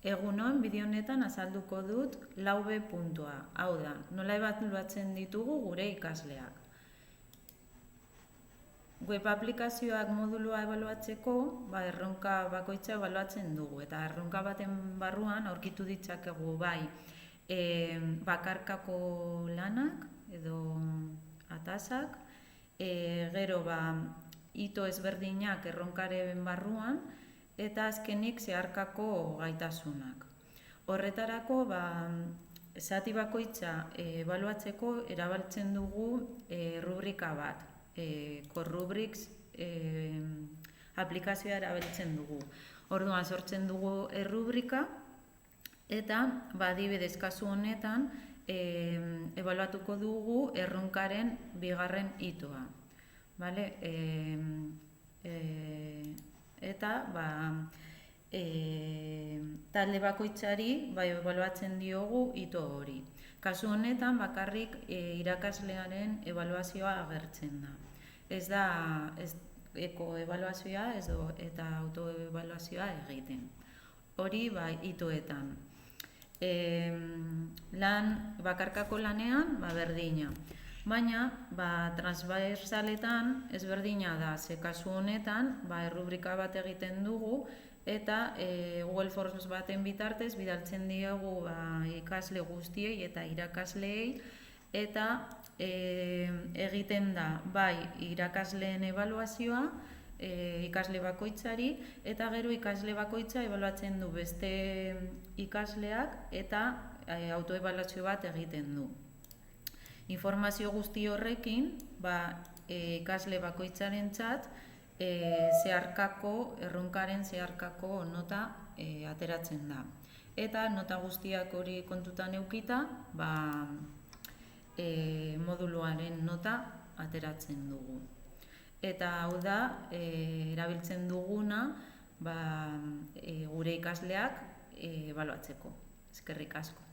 Egunon, bideo honetan azalduko dut 4B puntua. Hau da, nola ebaluatzen ditugu gure ikasleak. Web aplikazioak modulua ebaluatzeko, erronka bakoitza ebaluatzen dugu. Eta erronka baten barruan aurkitu ditzakegu bai bakarkako lanak edo atasak, gero hito ezberdinak erronkaren barruan, eta azkenik zeharkako gaitasunak. Horretarako, zati bakoitza ebaluatzeko erabiltzen dugu rubrika bat. Corrubrics aplikazioa erabiltzen dugu. Orduan sortzen dugu rubrika eta adibidez kasu honetan ebaluatuko dugu erronkaren bigarren hitoa. Eta talde bakoitzari ebaluatzen diogu hito hori. Kasu honetan bakarrik irakaslearen ebaluazioa agertzen da. Ez da eko-ebaluazioa eta autoebaluazioa egiten. Hori hitoetan. Bakarkako lanean berdina. Baina, transversaletan ezberdina da, ze kasu honetan, errubrika bat egiten dugu, eta Google Forms baten bitartez bidaltzen diogu ikasle guztiei eta irakasleei, eta egiten da bai irakasleen ebaluazioa ikasle bakoitzari, eta gero ikasle bakoitza ebaluatzen du beste ikasleak eta autoebaluazio bat egiten du. Informazio guzti horrekin, ikasle bakoitzarentzat erronkaren zeharkako nota ateratzen da. Eta nota guztiak hori kontutan edukita, moduluaren nota ateratzen dugu. Eta hau da, erabiltzen duguna gure ikasleak ebaluatzeko. Eskerrik asko.